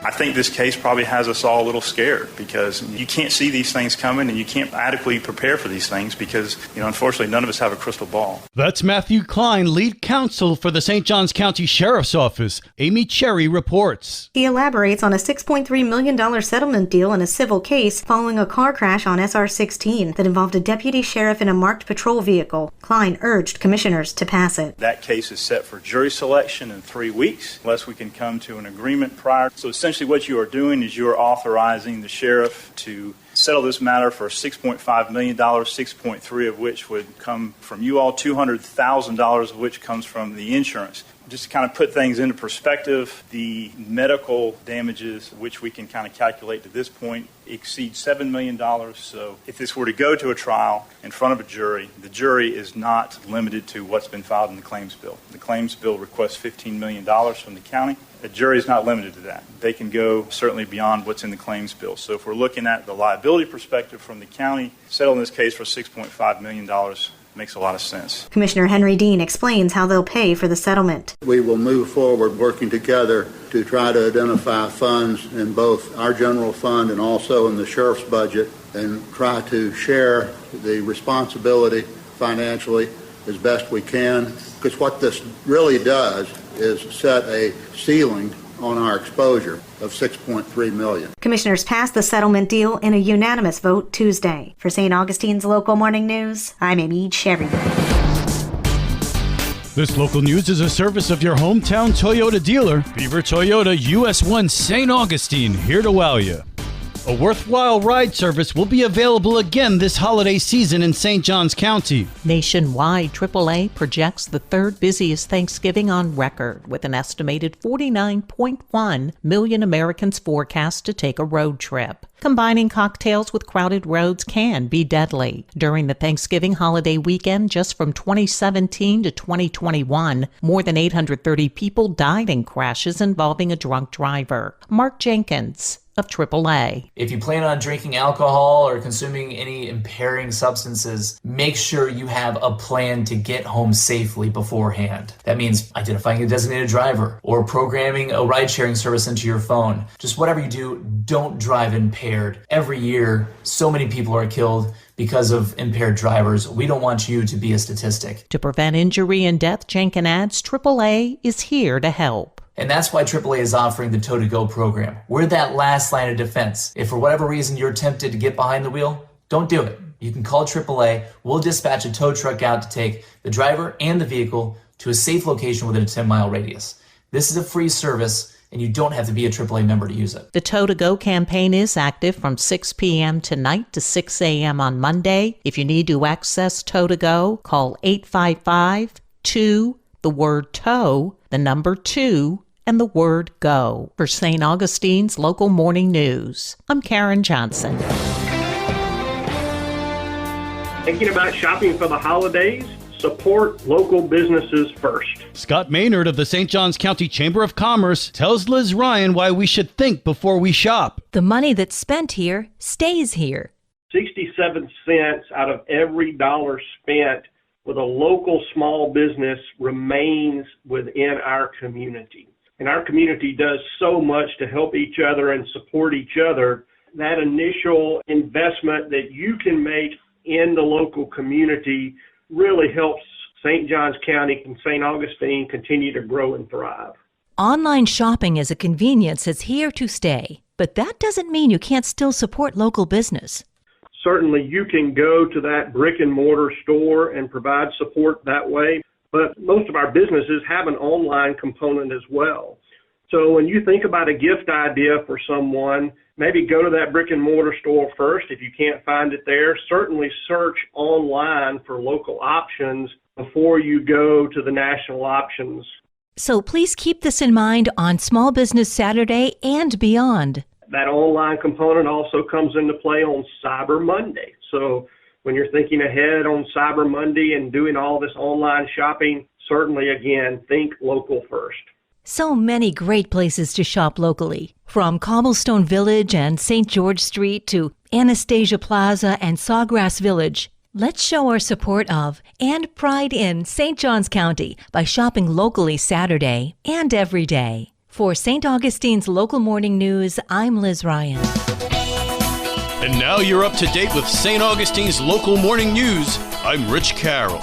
I think this case probably has us all a little scared because you can't see these things coming and you can't adequately prepare for these things because, unfortunately, none of us have a crystal ball. That's Matthew Klein, lead counsel for the St. Johns County Sheriff's Office. Amy Cherry reports. He elaborates on a $6.3 million settlement deal in a civil case following a car crash on SR 16 that involved a deputy sheriff in a marked patrol vehicle. Klein urged commissioners to pass it. That case is set for jury selection in 3 weeks, unless we can come to an agreement prior. So essentially what you are doing is you are authorizing the sheriff to settle this matter for $6.5 million, $6.3 of which would come from you all, $200,000 of which comes from the insurance. Just to kind of put things into perspective, the medical damages, which we can kind of calculate to this point, exceed $7 million. So if this were to go to a trial in front of a jury, the jury is not limited to what's been filed in the claims bill. The claims bill requests $15 million from the county. A jury is not limited to that. They can go certainly beyond what's in the claims bill. So if we're looking at the liability perspective from the county, settling this case for $6.5 million makes a lot of sense. Commissioner Henry Dean explains how they'll pay for the settlement. We will move forward working together to try to identify funds in both our general fund and also in the sheriff's budget and try to share the responsibility financially as best we can. Because what this really does is set a ceiling on our exposure of $6.3 million. Commissioners passed the settlement deal in a unanimous vote Tuesday. For St. Augustine's Local Morning News, I'm Amy Cherry. This local news is a service of your hometown Toyota dealer, Beaver Toyota US 1 St. Augustine, here to wow you. A worthwhile ride service will be available again this holiday season in St. Johns County. Nationwide, AAA projects the third busiest Thanksgiving on record, with an estimated 49.1 million Americans forecast to take a road trip. Combining cocktails with crowded roads can be deadly. During the Thanksgiving holiday weekend, just from 2017 to 2021, more than 830 people died in crashes involving a drunk driver. Mark Jenkins of AAA. If you plan on drinking alcohol or consuming any impairing substances, make sure you have a plan to get home safely beforehand. That means identifying a designated driver or programming a ride-sharing service into your phone. Just whatever you do, don't drive impaired. Every year, so many people are killed because of impaired drivers. We don't want you to be a statistic. To prevent injury and death, Jenkins adds AAA is here to help. And that's why AAA is offering the Tow to Go program. We're that last line of defense. If for whatever reason you're tempted to get behind the wheel, don't do it. You can call AAA. We'll dispatch a tow truck out to take the driver and the vehicle to a safe location within a 10-mile radius. This is a free service, and you don't have to be a AAA member to use it. The Tow to Go campaign is active from 6 p.m. tonight to 6 a.m. on Monday. If you need to access Tow to Go, call 855-2, the word TOW, the number 2, and the word GO. For St. Augustine's Local Morning News, I'm Karen Johnson. Thinking about shopping for the holidays? Support local businesses first. Scott Maynard of the St. Johns County Chamber of Commerce tells Liz Ryan why we should think before we shop. The money that's spent here stays here. 67 cents out of every dollar spent with a local small business remains within our community. And our community does so much to help each other and support each other. That initial investment that you can make in the local community really helps St. Johns County and St. Augustine continue to grow and thrive. Online shopping as a convenience is here to stay, but that doesn't mean you can't still support local business. Certainly you can go to that brick and mortar store and provide support that way. But most of our businesses have an online component as well. So when you think about a gift idea for someone, maybe go to that brick and mortar store first. If you can't find it there, certainly search online for local options before you go to the national options. So please keep this in mind on Small Business Saturday and beyond. That online component also comes into play on Cyber Monday. So when you're thinking ahead on Cyber Monday and doing all this online shopping, certainly, again, think local first. So many great places to shop locally, from Cobblestone Village and St. George Street to Anastasia Plaza and Sawgrass Village. Let's show our support of and pride in St. Johns County by shopping locally Saturday and every day. For St. Augustine's Local Morning News, I'm Liz Ryan. And now you're up to date with St. Augustine's Local Morning News. I'm Rich Carroll.